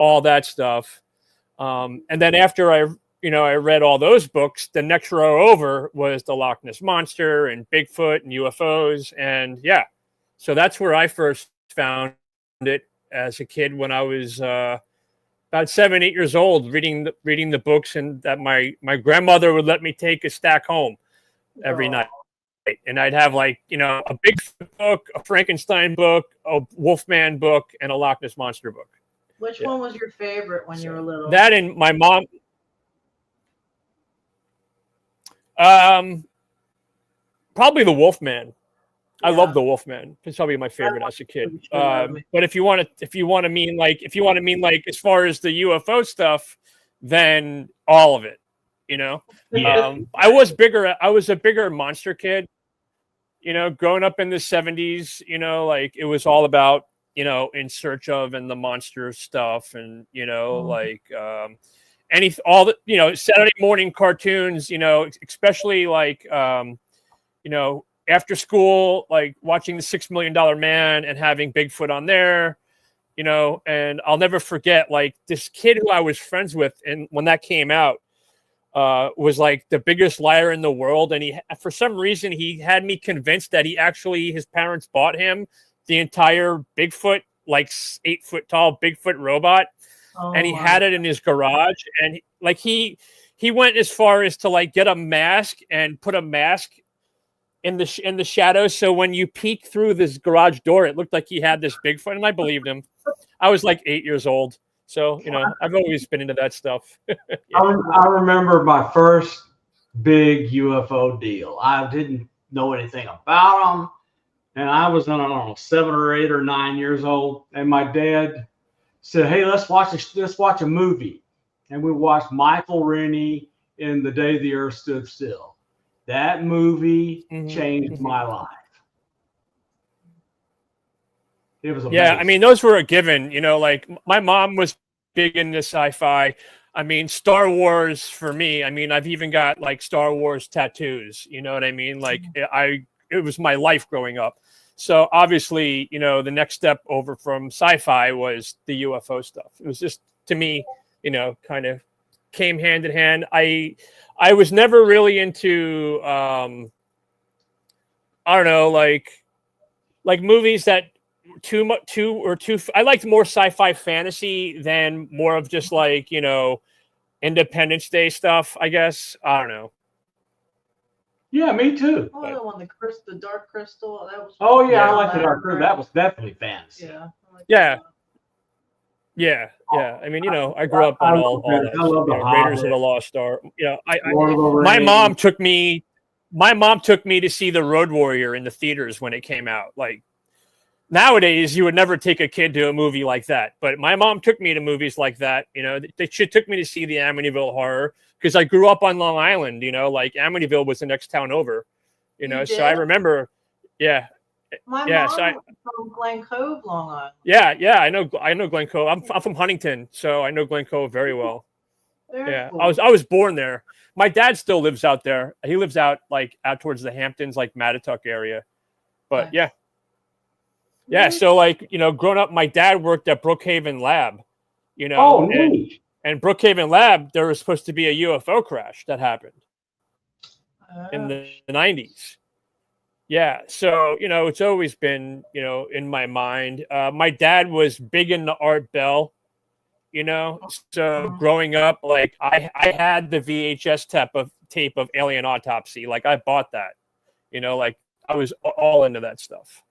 all that stuff. And then after I read all those books, the next row over was the Loch Ness Monster and Bigfoot and UFOs. And yeah, so that's where I first found it as a kid when I was about 7, 8 years old, reading the books, and that my grandmother would let me take a stack home every night. And I'd have like, a Bigfoot book, a Frankenstein book, a Wolfman book, and a Loch Ness Monster book. Which one was your favorite when you were little? That and my mom. Probably the Wolfman. I love the Wolfman. It's probably my favorite as a kid. But if you want to mean like as far as the UFO stuff, then all of it. I was a bigger monster kid. Growing up in the 70s, like it was all about In Search of and the monster stuff, and Saturday morning cartoons, especially like after school, like watching the $6 Million Man and having Bigfoot on there, and I'll never forget like this kid who I was friends with, and when that came out, was like the biggest liar in the world, and for some reason he had me convinced that his parents bought him the entire Bigfoot, like 8 foot tall Bigfoot robot. And he had it in his garage, and he went as far as to like get a mask and put a mask in the shadows, so when you peek through this garage door, it looked like he had this Bigfoot, and I believed him. I was like 8 years old, so I've always been into that stuff. I remember my first big UFO deal. I didn't know anything about them, and I was, I don't know, 7 or 8 or 9 years old, and my dad said, "Hey, let's watch a movie," and we watched Michael Rennie in The Day the Earth Stood Still. That movie changed my life. It was amazing. Yeah, I mean, those were a given. Like my mom was big into sci-fi. I mean, Star Wars for me. I mean, I've even got like Star Wars tattoos. You know what I mean? Like it was my life growing up. So obviously, the next step over from sci-fi was the UFO stuff. It was just, to me, kind of came hand in hand. I was never really into, I don't know, like movies that I liked more sci-fi fantasy than more of just like, Independence Day stuff, I guess. I don't know. Yeah, me too. Oh, the one, the Dark Crystal. That was. Oh yeah, I like the Dark Crystal. That was definitely fantasy. Yeah. Yeah. I mean, I grew up on all that. Raiders of the Lost Ark. My mom took me to see The Road Warrior in the theaters when it came out. Like nowadays, you would never take a kid to a movie like that, but my mom took me to movies like that. She took me to see the Amityville Horror because I grew up on Long Island. Like Amityville was the next town over. So I remember. Yeah. My mom was from Glen Cove, Long Island. Yeah, I know Glen Cove. I'm from Huntington, so I know Glen Cove very well. Cool. I was born there. My dad still lives out there. He lives out towards the Hamptons, like Mattituck area. But yeah. So growing up, my dad worked at Brookhaven Lab. And Brookhaven Lab, there was supposed to be a UFO crash that happened in the 90s. Yeah, so it's always been in my mind. My dad was big into Art Bell, So growing up, like I had the VHS tape of Alien Autopsy. Like I bought that, like I was all into that stuff.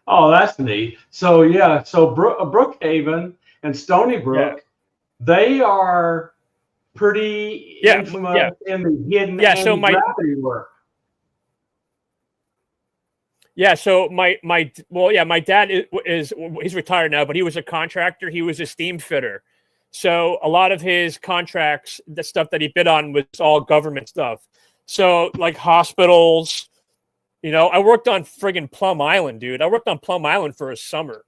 Oh, that's neat. So yeah, so Brookhaven and Stony Brook, they are pretty infamous in the hidden gravity work. Yeah, so my dad he's retired now, but he was a contractor. He was a steam fitter. So a lot of his contracts, the stuff that he bid on was all government stuff. So like hospitals, I worked on friggin' Plum Island, dude. I worked on Plum Island for a summer,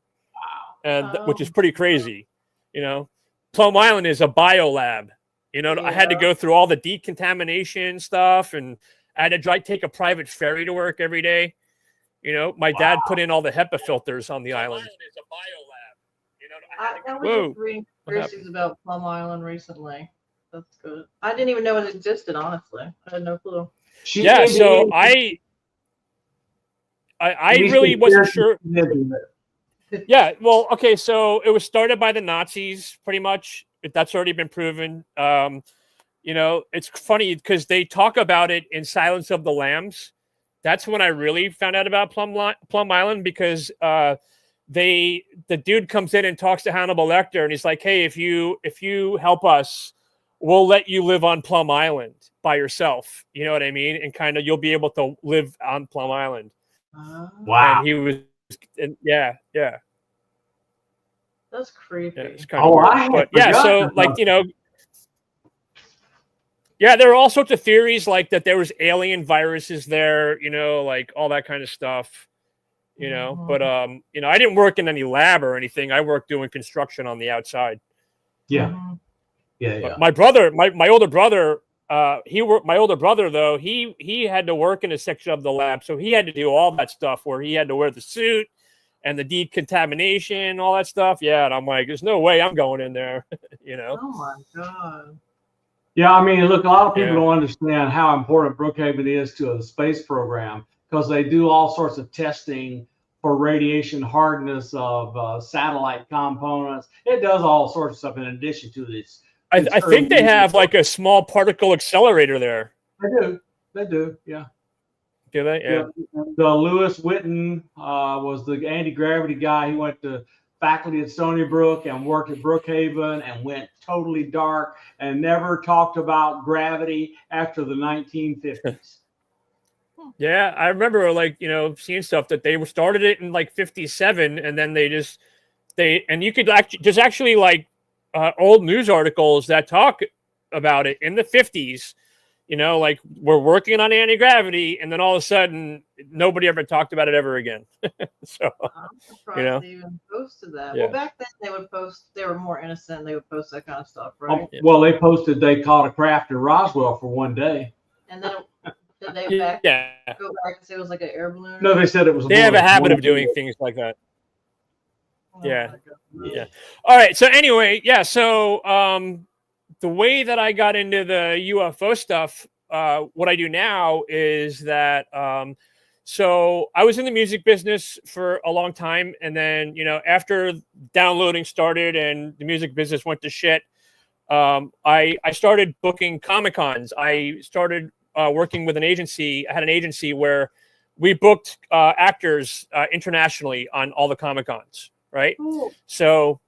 which is pretty crazy. Plum Island is a biolab. I had to go through all the decontamination stuff, and I had to take a private ferry to work every day. My dad put in all the HEPA filters on the island. I was just reading Conspiracies about Plum Island recently. That's good. I didn't even know it existed, honestly. I had no clue. Yeah, so I really wasn't sure. Yeah, well, okay, so it was started by the Nazis, pretty much. That's already been proven. You know, it's funny because they talk about it in Silence of the Lambs. That's when I really found out about Plum Island, because the dude comes in and talks to Hannibal Lecter, and he's like, "Hey, if you help us, we'll let you live on Plum Island by yourself." You know what I mean? And kind of you'll be able to live on Plum Island. Wow. And he was, and yeah. That's creepy. Yeah, it's kind of weird. But yeah, so like, you know, yeah, there are all sorts of theories like that there was alien viruses there, you know, like all that kind of stuff, you know. But you know, I didn't work in any lab or anything. I worked doing construction on the outside. Yeah. But my brother, my older brother, my older brother though, he had to work in a section of the lab, so he had to do all that stuff where he had to wear the suit and the decontamination, all that stuff. Yeah, and I'm like, there's no way I'm going in there, you know. Oh my god. Yeah, I mean, look, a lot of people don't understand how important Brookhaven is to the space program, because they do all sorts of testing for radiation hardness of satellite components. It does all sorts of stuff in addition to this. I think they have like a small particle accelerator there. They do, yeah. Do they? Yeah. The Lewis Witten was the anti-gravity guy. He went to faculty at Stony Brook and worked at Brookhaven and went totally dark and never talked about gravity after the 1950s. Yeah, I remember like, you know, seeing stuff that they started it in like 57, and then and you could actually like old news articles that talk about it in the 50s. You know, like we're working on anti-gravity, and then all of a sudden, nobody ever talked about it ever again. So, I'm surprised you know, they even posted that. Yeah. Well, back then they would post. They were more innocent. They would post that kind of stuff, right? Well, they posted they caught a craft in Roswell for one day. And then did they go back and say it was like an air balloon? No, they said it was. They have a habit of doing things like that. Yeah. All right. So anyway, yeah. So the way that I got into the UFO stuff, what I do now is that so I was in the music business for a long time, and then, you know, after downloading started and the music business went to shit, I started booking Comic-Cons. I started working with an agency. I had an agency where we booked actors internationally on all the Comic-Cons, right? Ooh. So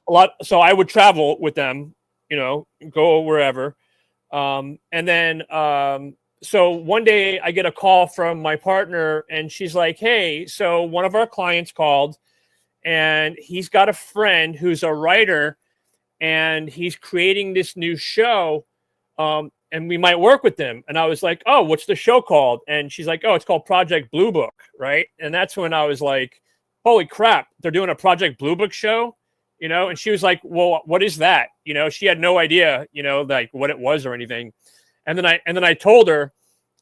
I would travel with them, you know, go wherever. And then, so one day I get a call from my partner, and she's like, "Hey, so one of our clients called, and he's got a friend who's a writer, and he's creating this new show, and we might work with them." And I was like, "Oh, what's the show called?" And she's like, "Oh, it's called Project Blue Book," right? And that's when I was like, "Holy crap, they're doing a Project Blue Book show?" You know, and she was like, "Well, what is that?" You know, she had no idea, you know, like what it was or anything. And then I told her,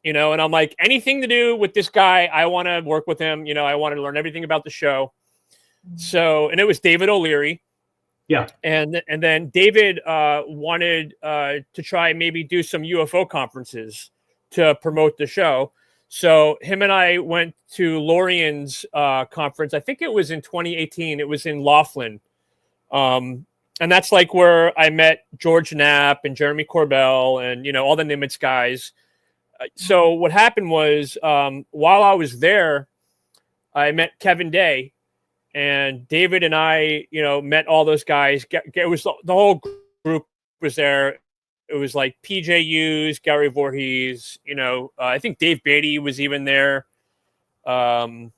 you know, and I'm like, anything to do with this guy, I want to work with him. You know, I want to learn everything about the show. So, and it was David O'Leary. Yeah. And then David wanted to try maybe do some UFO conferences to promote the show. So him and I went to Lorian's conference. I think it was in 2018. It was in Laughlin. And that's like where I met George Knapp and Jeremy Corbell and, you know, all the Nimitz guys. So what happened was, while I was there, I met Kevin Day, and David and I, you know, met all those guys. It was the whole group was there. It was like PJ Hughes, Gary Voorhees, you know, I think Dave Beatty was even there. Kevin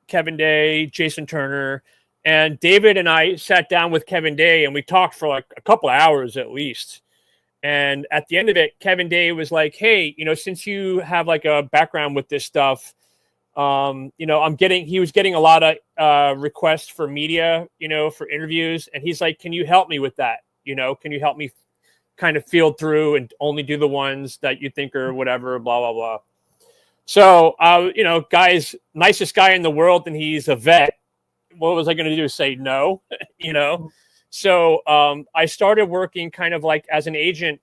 Day, Jason Turner. And David and I sat down with Kevin Day, and we talked for like a couple of hours at least. And at the end of it, Kevin Day was like, "Hey, you know, since you have like a background with this stuff, you know, he was getting a lot of requests for media, you know, for interviews. And he's like, can you help me with that? You know, can you help me kind of field through and only do the ones that you think are whatever, blah, blah, blah." So, you know, nicest guy in the world, and he's a vet. What was I going to do? Say no, you know? So I started working kind of like as an agent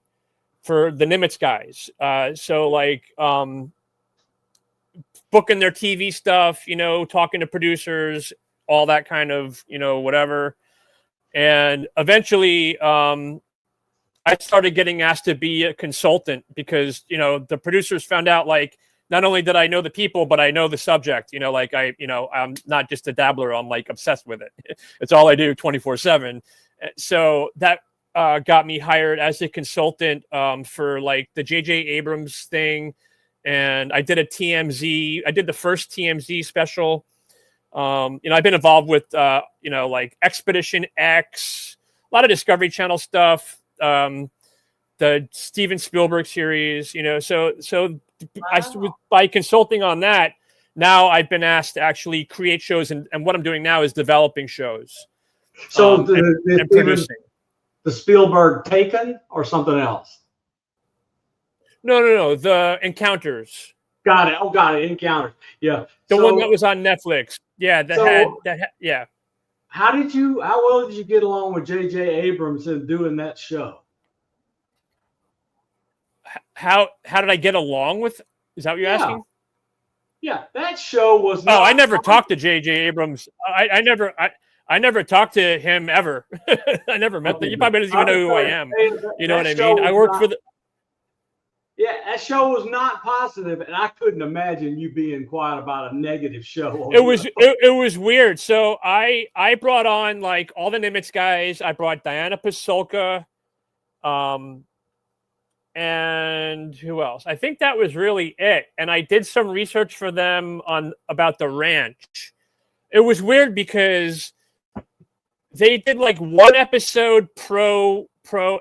for the Nimitz guys. So like booking their TV stuff, you know, talking to producers, all that kind of, you know, whatever. And eventually I started getting asked to be a consultant because, you know, the producers found out like not only did I know the people, but I know the subject, you know, like I'm not just a dabbler, I'm like obsessed with it. It's all I do 24/7. So that got me hired as a consultant for like the J.J. Abrams thing. And I did a TMZ. I did the first TMZ special. You know, I've been involved with, you know, like Expedition X, a lot of Discovery Channel stuff, the Steven Spielberg series, you know, so Wow. by consulting on that, now I've been asked to actually create shows. And what I'm doing now is developing shows So and producing. the Spielberg Taken or something else? No. The Encounters. Got it. Oh, got it. Encounters. Yeah. The one that was on Netflix. Yeah. Yeah. How well did you get along with J.J. Abrams in doing that show? How did I get along with? Is that what you're asking? Yeah, that show was. Oh, I never talked to J.J. Abrams. I never talked to him ever. I never met him. He probably doesn't even know who I am. You know what I mean? I worked for the. Yeah, that show was not positive, and I couldn't imagine you being quiet about a negative show. It was weird. So I brought on like all the Nimitz guys. I brought Diana Pasulka, and who else? I think that was really it. And I did some research for them about the ranch. It was weird because they did like one episode pro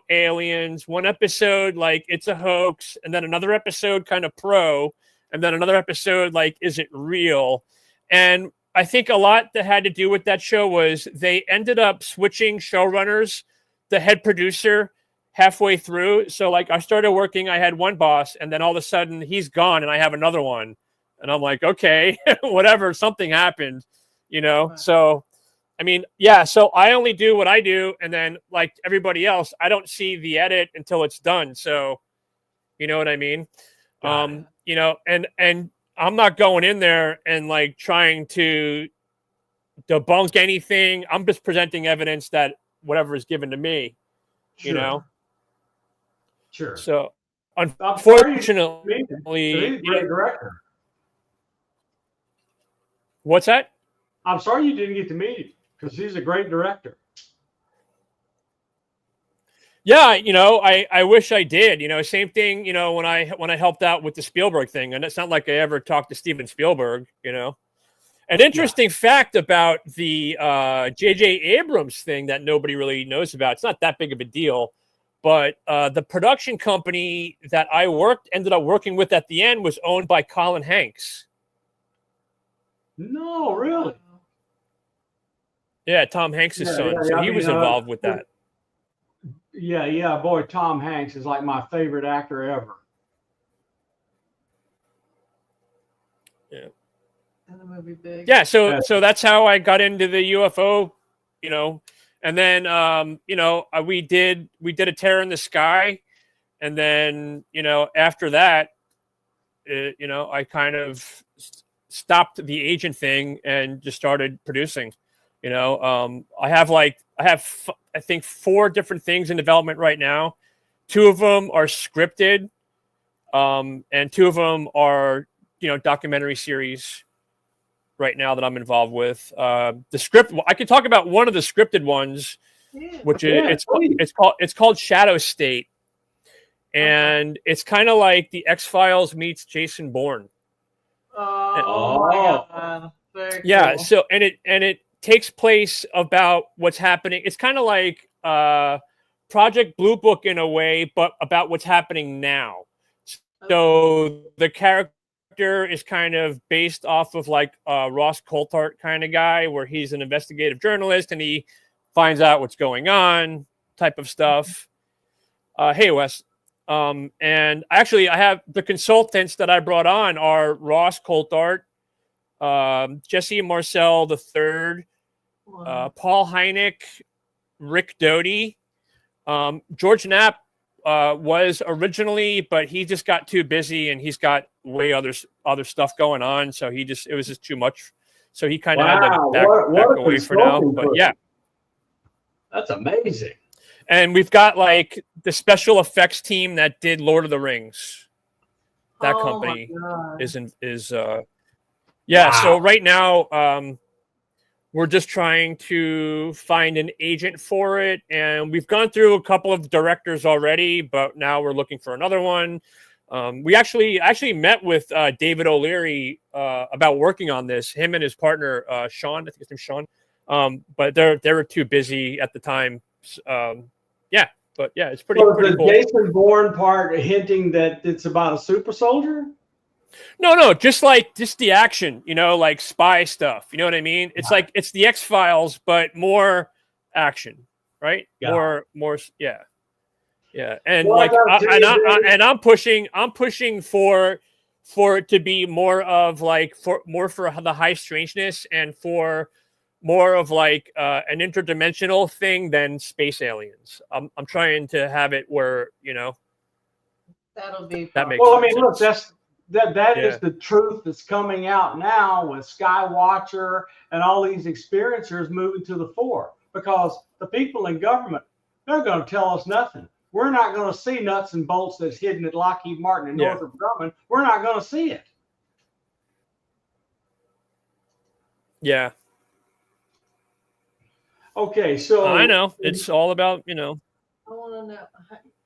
aliens, one episode like it's a hoax, and then another episode kind of pro, and then another episode like is it real? And I think a lot that had to do with that show was they ended up switching showrunners, the head producer halfway through. So like I started working, I had one boss, and then all of a sudden he's gone and I have another one. And I'm like, okay, whatever, something happened, you know? Right. So I mean, yeah, so I only do what I do, and then like everybody else, I don't see the edit until it's done. So, you know what I mean? You know, and I'm not going in there and like trying to debunk anything. I'm just presenting evidence that whatever is given to me, you know? Sure. So, unfortunately, he's a great director. What's that? I'm sorry you didn't get to meet him because he's a great director. Yeah, you know, I wish I did. You know, same thing. You know, when I helped out with the Spielberg thing, and it's not like I ever talked to Steven Spielberg. You know, an interesting fact about the J.J. Abrams thing that nobody really knows about. It's not that big of a deal. But the production company that I ended up working with at the end was owned by Colin Hanks. No, really? Yeah, Tom Hanks' son. So he was involved with that. Yeah. Boy, Tom Hanks is like my favorite actor ever. Yeah. And the movie Big. Yeah, so that's how I got into the UFO, you know. And then, you know, we did a Terror in the Sky, and then, you know, after that, you know, I kind of stopped the agent thing and just started producing. You know, I have I think 4 different things in development right now. 2 of them are scripted, and 2 of them are, you know, documentary series right now that I'm involved with. The script, I can talk about one of the scripted ones, which is it's called Shadow State, and it's kind of like the X-Files meets Jason Bourne. Oh my God! Very yeah, cool. so and it takes place about what's happening. It's kind of like Project Blue Book in a way, but about what's happening now. So the character is kind of based off of like Ross Coulthart kind of guy, where he's an investigative journalist and he finds out what's going on, type of stuff. Hey, Wes. And actually, I have the consultants that I brought on are Ross Coulthart, Jesse Marcel III, Paul Hynek, Rick Doty. George Knapp was originally, but he just got too busy and he's got way other stuff going on. So it was just too much. So he kind of had to back away for now. But yeah, that's amazing. And we've got like the special effects team that did Lord of the Rings. That company is yeah. Wow. So right now, we're just trying to find an agent for it, and we've gone through a couple of directors already, but now we're looking for another one. We actually met with David O'Leary about working on this. Him and his partner Sean, I think his name's Sean, but they were too busy at the time. Yeah, but yeah, it's pretty. So pretty the cool. Jason Bourne part hinting that it's about a super soldier? No, just the action, like spy stuff. You know what I mean? It's like it's the X-Files, but more action, right? Yeah. More, yeah. And well, I'm pushing for it to be more of like for the high strangeness and for more of like an interdimensional thing than space aliens. I'm trying to have it where that'll be that makes. Well, I mean, look, sense. that is the truth that's coming out now with Skywatcher and all these experiencers moving to the fore, because the people in government, they're going to tell us nothing. We're not going to see nuts and bolts that's hidden at Lockheed Martin and Northrop Grumman. We're not going to see it. Yeah. Okay, so I know it's all about I want to know.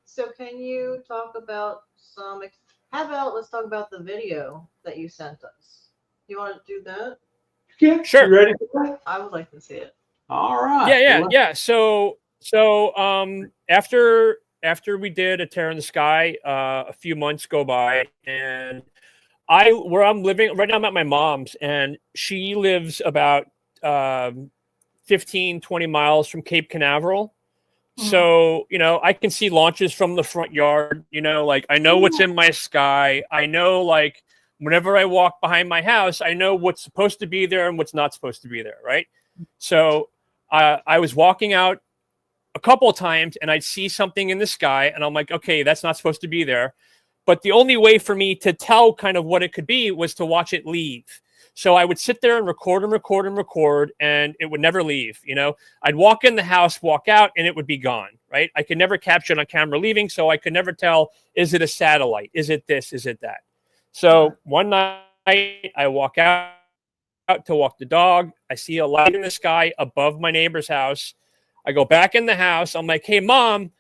So, can you talk about some? How about let's talk about the video that you sent us. You want to do that? Yeah, sure. You ready for that? I would like to see it. All right. Yeah. So after we did A Tear in the Sky, a few months go by, and where I'm living right now, I'm at my mom's, and she lives about 15, 20 miles from Cape Canaveral. So, I can see launches from the front yard, like I know what's in my sky. I know, like, whenever I walk behind my house, I know what's supposed to be there and what's not supposed to be there. Right. So I was walking out a couple of times and I'd see something in the sky and I'm like, okay, that's not supposed to be there. But the only way for me to tell kind of what it could be was to watch it leave. So I would sit there and record, and it would never leave. I'd walk in the house, walk out, and it would be gone, right? I could never capture it on camera leaving, so I could never tell, is it a satellite? Is it this? Is it that? So one night I walk out to walk the dog. I see a light in the sky above my neighbor's house. I go back in the house. I'm like, hey, Mom,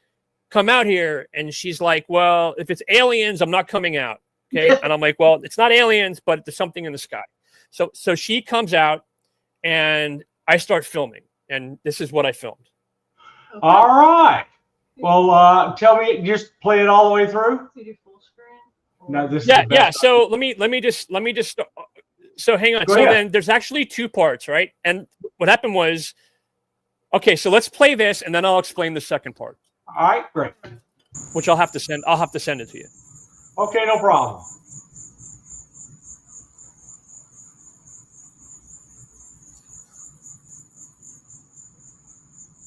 come out here. And she's like, well, if it's aliens, I'm not coming out. Okay. And I'm like, well, it's not aliens, but there's something in the sky. So she comes out and I start filming, and this is what I filmed. Okay. All right. Well, tell me, just play it all the way through. Full screen? No, this yeah. So let me just. So hang on. Then there's actually two parts, right? And what happened was, okay, so let's play this, and then I'll explain the second part. All right, great. Which I'll have to send it to you. Okay, no problem.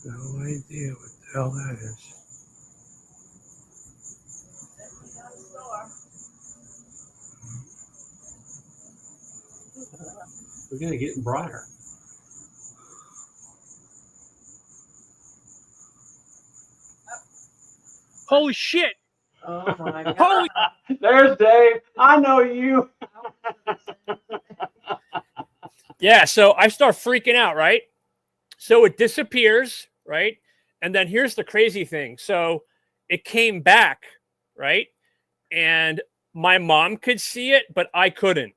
No idea what the hell that is. We're gonna get brighter. Holy shit! Oh my God! Holy! There's Dave. I know you. Yeah. So I start freaking out, right? So it disappears, right? And then here's the crazy thing. So it came back, right? And my mom could see it, but I couldn't.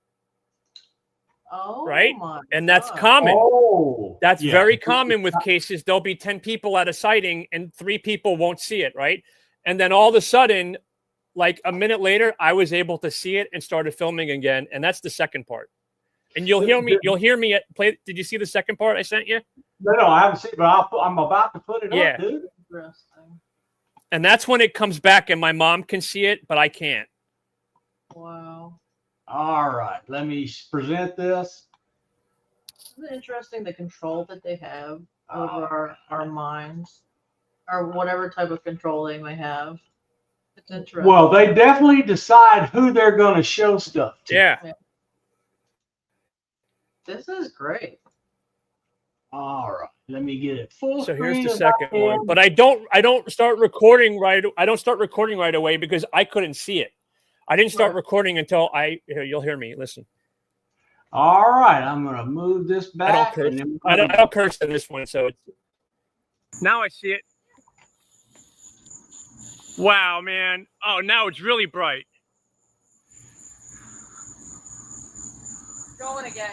Oh, right? My and that's God. common. Oh, That's very common with cases. There'll be 10 people at a sighting and 3 people won't see it, right? And then all of a sudden, like a minute later, I was able to see it and started filming again. And that's the second part. And you'll hear me play. Did you see the second part I sent you? No, I haven't seen it, but I'm about to put it up, dude. Interesting. And that's when it comes back and my mom can see it, but I can't. Wow. All right, let me present this. Isn't it interesting the control that they have over our minds, or whatever type of control they may have. It's interesting. Well, they definitely decide who they're going to show stuff to. Yeah. This is great. All right, let me get it full So screen. here's the second one, but I don't start recording right away because I couldn't see it. I didn't start recording until you'll hear me. Listen. All right, I'm going to move this back. I don't curse in this one, so now I see it. Wow, man. Oh, now it's really bright. Going again.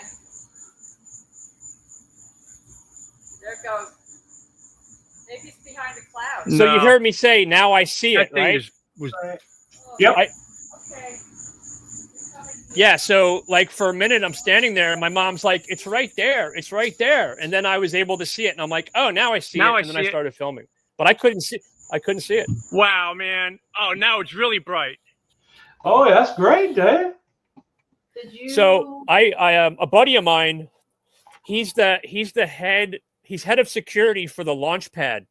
There it goes. Maybe it's behind the clouds. So you heard me say, now I see it, right? Yep. Okay. Yeah, so like for a minute I'm standing there and my mom's like, it's right there. It's right there. And then I was able to see it and I'm like, oh, now I see it. And then I started filming. But I couldn't see it. Wow, man. Oh, now it's really bright. Oh, that's great, Dave. Did you? So I a buddy of mine, he's head of security for the launch pad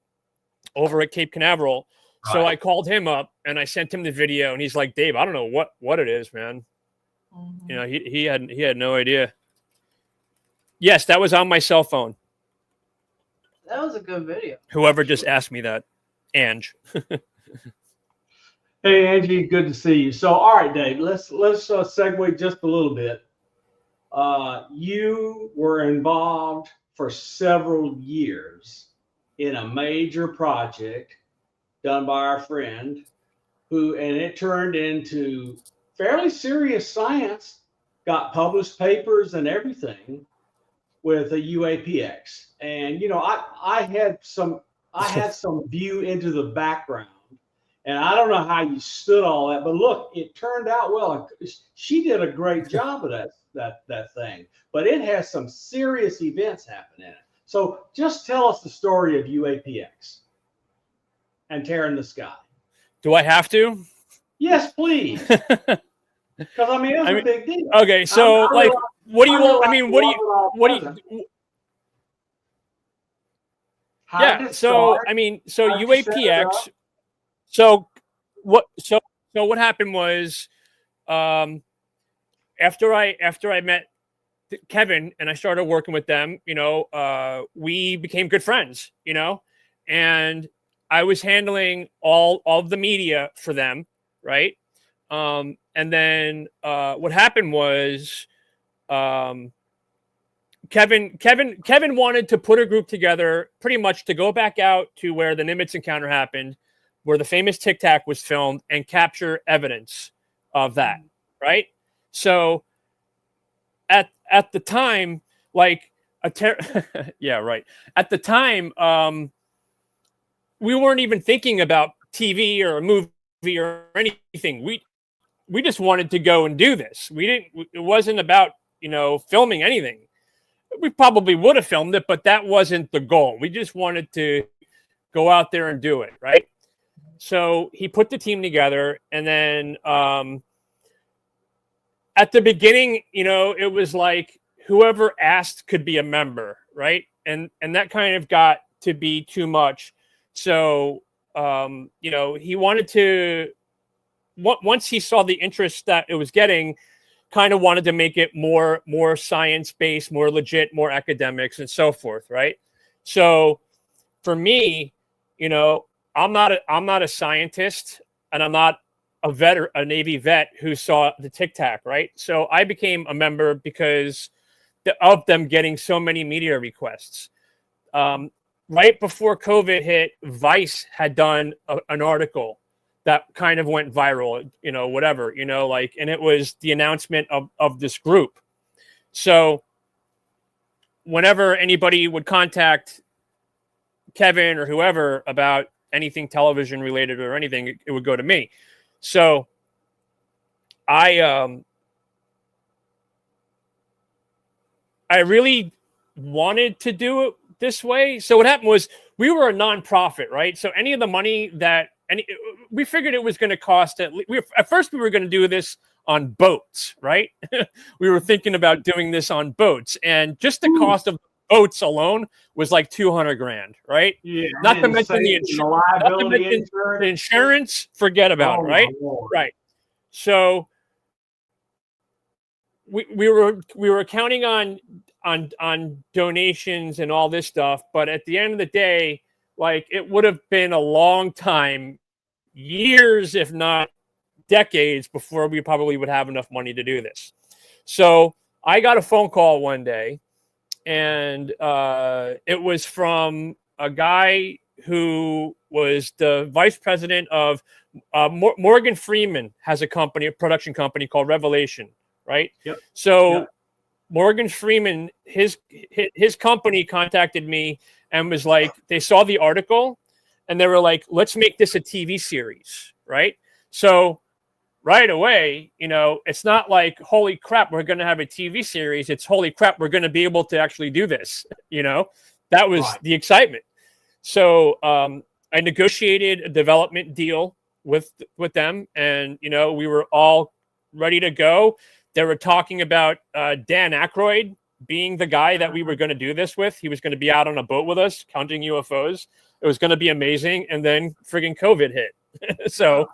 over at Cape Canaveral. Right. So I called him up and I sent him the video and he's like, Dave, I don't know what it is, man. Mm-hmm. You know, he had no idea. Yes, that was on my cell phone. That was a good video. Whoever just asked me that, Ange. Hey, Angie, good to see you. So, all right, Dave, let's segue just a little bit. You were involved for several years in a major project done by our friend and it turned into fairly serious science, got published papers and everything with a UAPx. And, you know, I had some view into the background. And I don't know how you stood all that, but look, it turned out well. She did a great job of that thing, but it has some serious events happen in it. So just tell us the story of UAPx and Tearing the Sky. Do I have to? Yes, please. Because I mean, it's a big deal. Okay, so what do you want? Yeah, so I mean, so UAPx. So what happened was, after I met Kevin and I started working with them, you know, we became good friends, you know, and I was handling all of the media for them, right? And then what happened was, Kevin wanted to put a group together pretty much to go back out to where the Nimitz encounter happened, where the famous Tic Tac was filmed, and capture evidence of that, right? So at the time, yeah, right. At the time, we weren't even thinking about TV or a movie or anything. We just wanted to go and do this. It wasn't about, you know, filming anything. We probably would have filmed it, but that wasn't the goal. We just wanted to go out there and do it, right? So he put the team together, and then at the beginning, you know, it was like whoever asked could be a member, right? And that kind of got to be too much. So you know, he wanted to, once he saw the interest that it was getting, kind of wanted to make it more science-based, more legit, more academics, and so forth, right? So for me, you know, I'm not a scientist, and I'm not a Navy vet who saw the Tic Tac, right? So I became a member because of them getting so many media requests. Right before COVID hit, Vice had done an article that kind of went viral, you know, whatever, you know, like, and it was the announcement of this group. So whenever anybody would contact Kevin or whoever about anything television related or anything, it would go to me. So I really wanted to do it this way. So what happened was, we were a nonprofit, right? So any of the money we figured it was going to cost at first we were going to do this on boats, right? We were thinking about doing this on boats, and just the cost of boats alone was like 200 grand, right? Yeah. Not to and mention the safety and not to liability mention insurance. the insurance. Forget about Oh, it, right? my Lord. Right. So we were counting on donations and all this stuff, but at the end of the day, like it would have been a long time, years if not decades, before we probably would have enough money to do this. So I got a phone call one day, and it was from a guy who was the vice president of Morgan Freeman has a company, a production company called Revelation, right? Yep. So Yep. Morgan Freeman, his company contacted me and was like, they saw the article and they were like, let's make this a TV series, right? So right away, you know, it's not like, holy crap, we're going to have a TV series. It's holy crap, we're going to be able to actually do this. You know, that was Right. the excitement. So I negotiated a development deal with them, and, you know, we were all ready to go. They were talking about Dan Aykroyd being the guy that we were going to do this with. He was going to be out on a boat with us counting UFOs. It was going to be amazing. And then friggin' COVID hit. So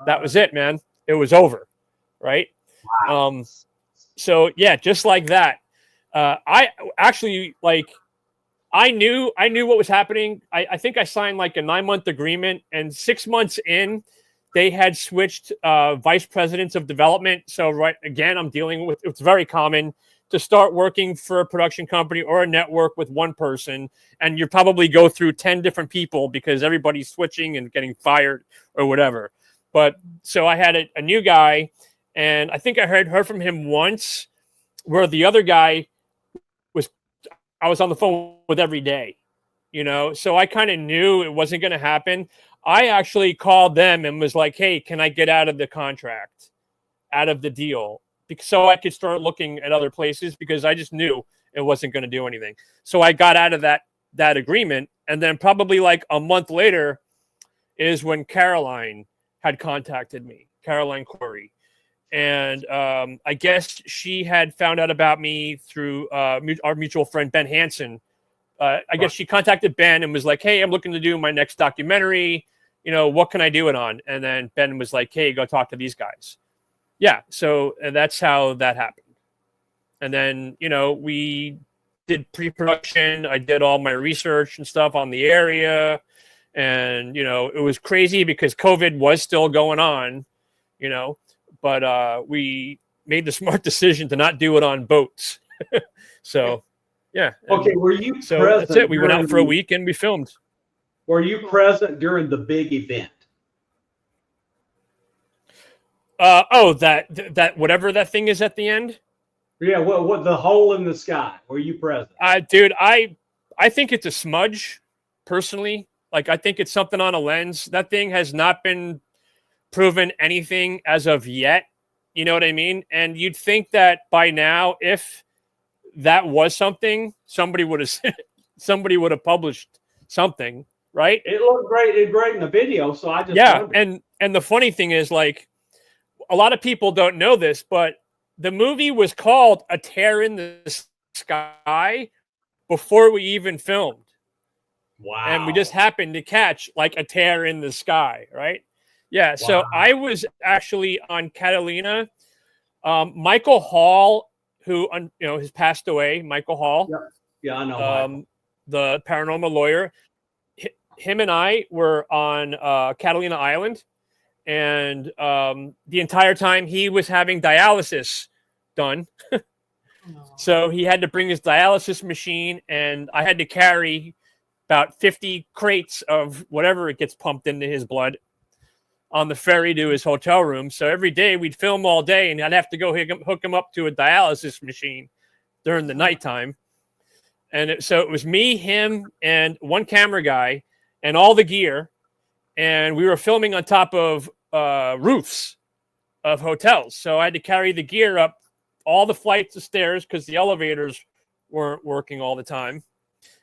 that was it, man. It was over. Right. Wow. So yeah, just like that. I actually I knew what was happening. I think I signed like a 9-month agreement, and 6 months in, they had switched vice presidents of development. So right again, I'm dealing with, it's very common to start working for a production company or a network with one person, and you probably go through 10 different people because everybody's switching and getting fired or whatever. But so I had a new guy, and I think I heard from him once, where the other guy I was on the phone with every day, you know, so I kind of knew it wasn't going to happen. I actually called them and was like, hey, can I get out of the contract, out of the deal? So I could start looking at other places, because I just knew it wasn't going to do anything. So I got out of that agreement. And then probably like a month later is when Caroline had contacted me, Caroline Corey. And I guess she had found out about me through our mutual friend, Ben Hansen. I guess she contacted Ben and was like, hey, I'm looking to do my next documentary. You know, what can I do it on? And then Ben was like, hey, go talk to these guys. Yeah. So that's how that happened. And then, you know, we did pre-production. I did all my research and stuff on the area. And, you know, it was crazy because COVID was still going on, you know. But we made the smart decision to not do it on boats. So, yeah. Okay, were you so present? That's it. We went out for a week and we filmed. Were you present during the big event? That whatever that thing is at the end. Yeah, what the hole in the sky? Were you present? Dude, I think it's a smudge, personally. Like, I think it's something on a lens. That thing has not been proven anything as of yet. You know what I mean? And you'd think that by now, if that was something, somebody would have published something, right? It looked great. It great in the video. So I just wondered. And the funny thing is, like, a lot of people don't know this, but the movie was called A Tear in the Sky before we even filmed. Wow. And we just happened to catch like a tear in the sky, right? Yeah. Wow. So I was actually on Catalina. Michael Hall, who has passed away. Michael Hall. Yeah, I know. The paranormal lawyer. Him and I were on Catalina Island, and the entire time he was having dialysis done. So he had to bring his dialysis machine, and I had to carry about 50 crates of whatever it gets pumped into his blood on the ferry to his hotel room. So every day we'd film all day, and I'd have to go hook him up to a dialysis machine during the nighttime. And so it was me, him, and one camera guy, and all the gear. And we were filming on top of roofs of hotels. So I had to carry the gear up all the flights of stairs because the elevators weren't working all the time.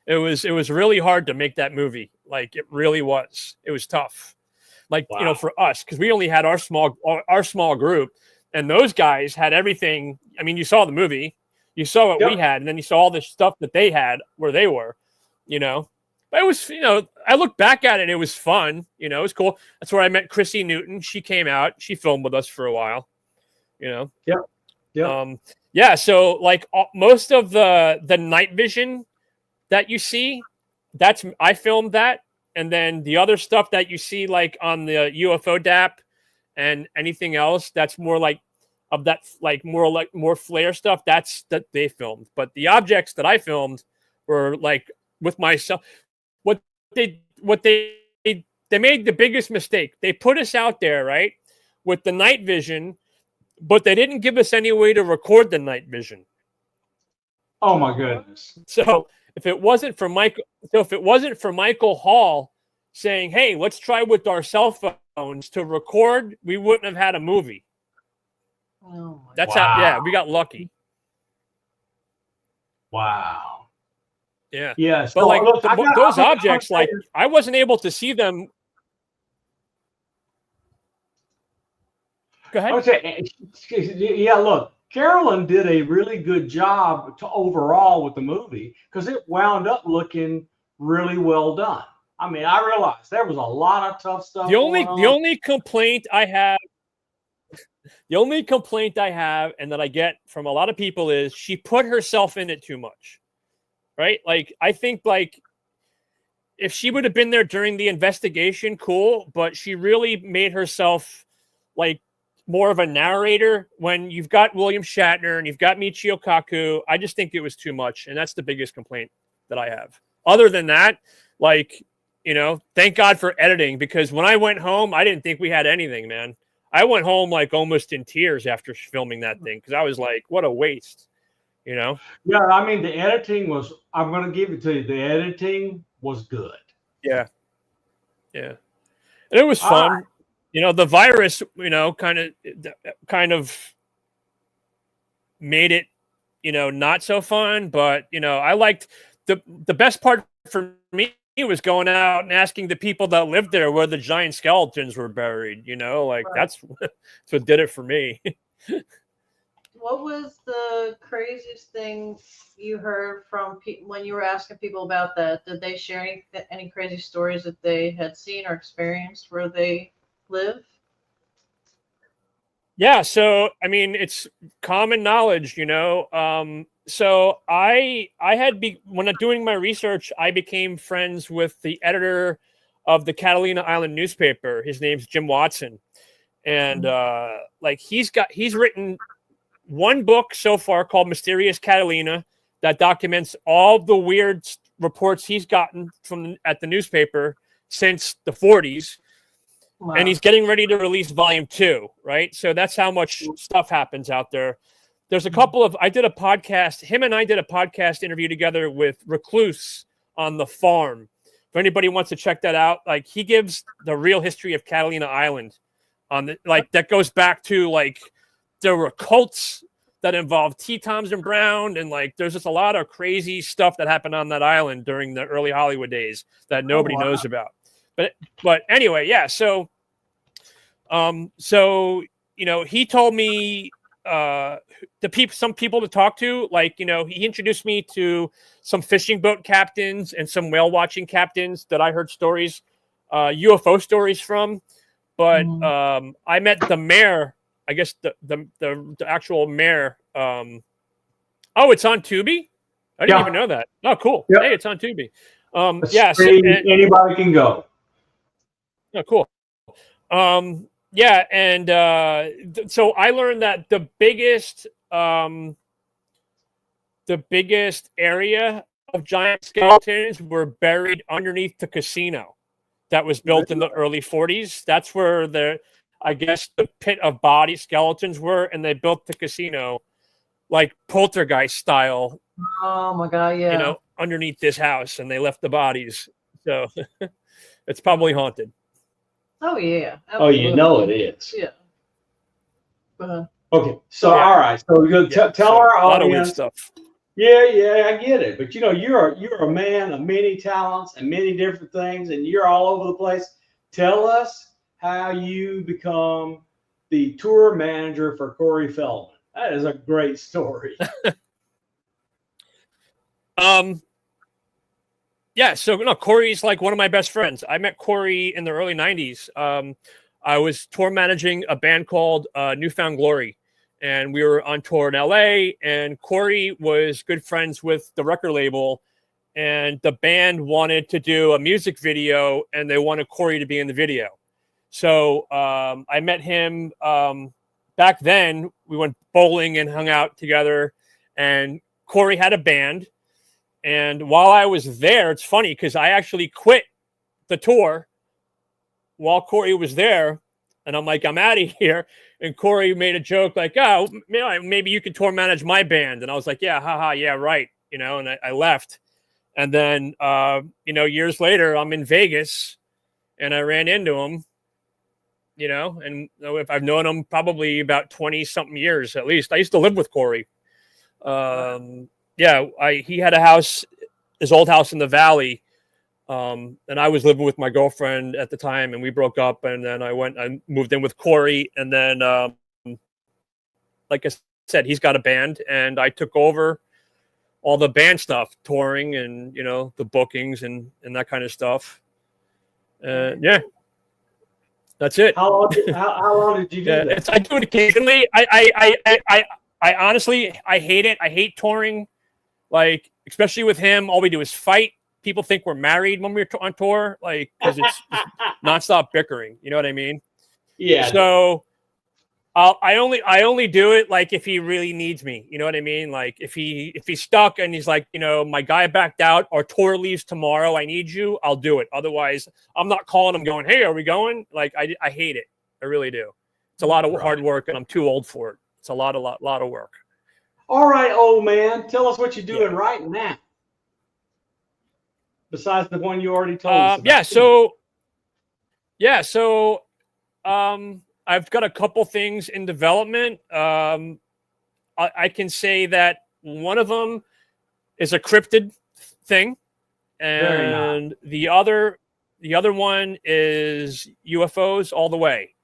It was really hard to make that movie. Like, it really was. It was tough. Like, wow. For us, because we only had our small group, and those guys had everything. I mean, you saw the movie. You saw what we had, and then you saw all the stuff that they had where they were, But it was, I look back at it, and it was fun. It was cool. That's where I met Chrissy Newton. She came out. She filmed with us for a while, Yep. Yeah. So like most of the night vision that you see, I filmed that. And then the other stuff that you see like on the UFO DAP and anything else that's more like of that, like more flare stuff, that they filmed. But the objects that I filmed were like with myself. What they made the biggest mistake. They put us out there, right, with the night vision, but they didn't give us any way to record the night vision. Oh my goodness. So if it wasn't for Michael Hall saying, "Hey, let's try with our cell phones to record," we wouldn't have had a movie. Oh my That's how. Yeah, we got lucky. Wow. Yeah. Yeah. But like those objects, like I wasn't able to see them. Go ahead. I would say, yeah, look, Carolyn did a really good job overall with the movie because it wound up looking really well done. I mean, I realized there was a lot of tough stuff. The only complaint I have, and that I get from a lot of people is she put herself in it too much, right? Like I think like if she would have been there during the investigation, cool, but she really made herself like more of a narrator when you've got William Shatner and you've got Michio Kaku. I just think it was too much. And that's the biggest complaint that I have. Other than that, like, thank God for editing, because when I went home, I didn't think we had anything, man. I went home like almost in tears after filming that thing. Cause I was like, what a waste, Yeah. I mean, the editing was, I'm going to give it to you. The editing was good. Yeah. Yeah. And it was fun. Right. The virus, kind of made it, not so fun. But, I liked the best part for me was going out and asking the people that lived there where the giant skeletons were buried, Right. that's what did it for me. What was the craziest thing you heard from when you were asking people about that? Did they share any crazy stories that they had seen or experienced where they live? Yeah, so I mean, it's common knowledge, So when doing my research, I became friends with the editor of the Catalina Island newspaper. His name's Jim Watson, and he's written one book so far called Mysterious Catalina that documents all the weird reports he's gotten at the newspaper since the 40s. Wow. And he's getting ready to release volume 2, right? So that's how much stuff happens out there. There's a couple of, him and I did a podcast interview together with Recluse on the Farm. If anybody wants to check that out, like he gives the real history of Catalina Island that goes back to like, there were cults that involved T. Thompson Brown. And like, there's just a lot of crazy stuff that happened on that island during the early Hollywood days that nobody knows about. But anyway, yeah. So he told me some people to talk to. Like, he introduced me to some fishing boat captains and some whale watching captains that I heard stories, UFO stories from. But I met the mayor. I guess the actual mayor. It's on Tubi. I didn't even know that. Oh, cool. Yep. Hey, it's on Tubi. Anybody can go. Oh, cool. So I learned that the biggest area of giant skeletons were buried underneath the casino that was built in the early 40s. That's where the pit of body skeletons were, and they built the casino like poltergeist style. Oh my God, yeah. Underneath this house, and they left the bodies. So it's probably haunted. Oh yeah. Absolutely. Oh, it is. Yeah. Okay, so all right, so we're gonna tell our audience. A lot of weird stuff. Yeah, I get it. But you're a man of many talents and many different things, and you're all over the place. Tell us how you become the tour manager for Corey Feldman. That is a great story. Yeah, so no, Corey's like one of my best friends. I met Corey in the early 90s. I was tour managing a band called Newfound Glory, and we were on tour in LA, and Corey was good friends with the record label, and the band wanted to do a music video, and they wanted Corey to be in the video. So I met him back then. We went bowling and hung out together, and Corey had a band. And while I was there, it's funny because I actually quit the tour while Corey was there. And I'm like, I'm out of here. And Corey made a joke like, oh, maybe you could tour manage my band. And I was like, yeah, haha, yeah, right. And I left. And then, years later, I'm in Vegas and I ran into him, and if I've known him probably about 20 something years, at least. I used to live with Corey. He had a house, his old house in the valley. And I was living with my girlfriend at the time, and we broke up. And then I moved in with Corey. And then, like I said, he's got a band, and I took over all the band stuff, touring and, the bookings and that kind of stuff. Yeah, that's it. How long did you do that? I do it occasionally. I honestly, I hate it. I hate touring. Like, especially with him, all we do is fight. People think we're married when we're on tour, like, because it's nonstop bickering. You know what I mean? Yeah. So I only do it like if he really needs me. You know what I mean? Like if he's stuck and he's like, my guy backed out, our tour leaves tomorrow, I need you, I'll do it. Otherwise, I'm not calling him going, hey, are we going? Like I hate it. I really do. It's a lot of hard work, and I'm too old for it. It's a lot of work. All right, old man, tell us what you're doing right now. Besides the one you already told us about. So I've got a couple things in development. I can say that one of them is a cryptid thing, and the other one is UFOs all the way.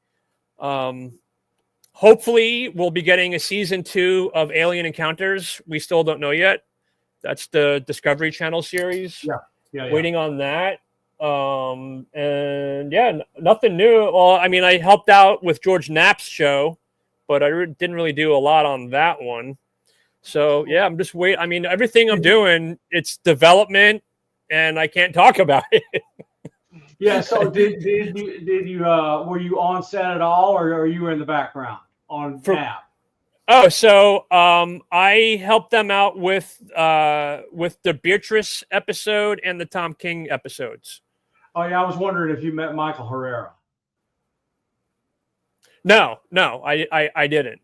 Hopefully, we'll be getting a season 2 of Alien Encounters. We still don't know yet. That's the Discovery Channel series. Yeah. Waiting on that. And yeah, nothing new. Well, I mean, I helped out with George Knapp's show, but I didn't really do a lot on that one. So yeah, I'm just waiting. I mean, everything I'm doing, it's development, and I can't talk about it. Yeah. So did you were you on set at all, or are you in the background on Knapp? Oh, so I helped them out with the Beatrice episode and the Tom King episodes. Oh yeah, I was wondering if you met Michael Herrera. No, I didn't.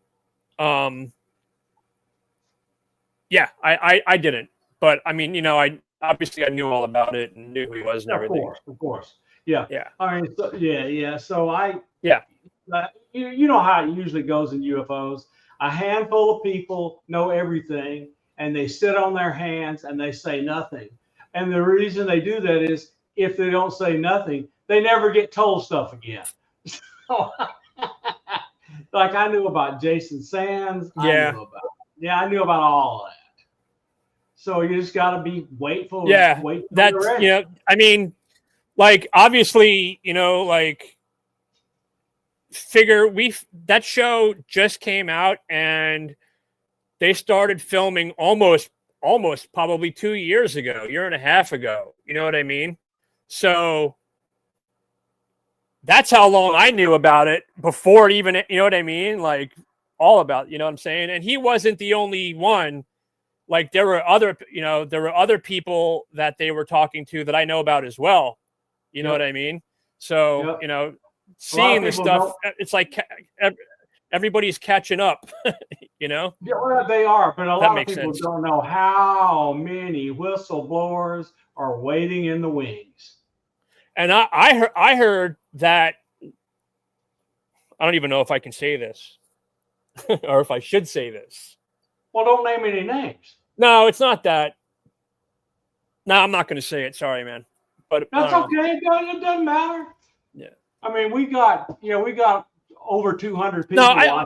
Yeah, I didn't. But I mean, I obviously I knew all about it and knew who he was and everything. Of course. Yeah. All right. So, yeah. So you know how it usually goes in UFOs. A handful of people know everything, and they sit on their hands and they say nothing. And the reason they do that is if they don't say nothing, they never get told stuff again. So, like I knew about Jason Sands. I knew about all of that. So you just got to be waitful. Yeah, that's I mean, like obviously, like figure that show just came out and they started filming almost probably 2 years ago, year and a half ago. You know what I mean? So that's how long I knew about it before it even, you know what I mean? Like all about, you know what I'm saying? And he wasn't the only one. Like there were other people that they were talking to that I know about as well. You know what I mean? So, seeing this stuff, it's like everybody's catching up, Yeah, well, they are, but a lot of people sense. don't know how many whistleblowers are waiting in the wings. And I heard that, I don't even know if I can say this or if I should say this. Well, don't name any names. No, it's not that. No, I'm not going to say it. Sorry, man. But that's okay. It doesn't matter. Yeah. I mean, we got over 200 people. No,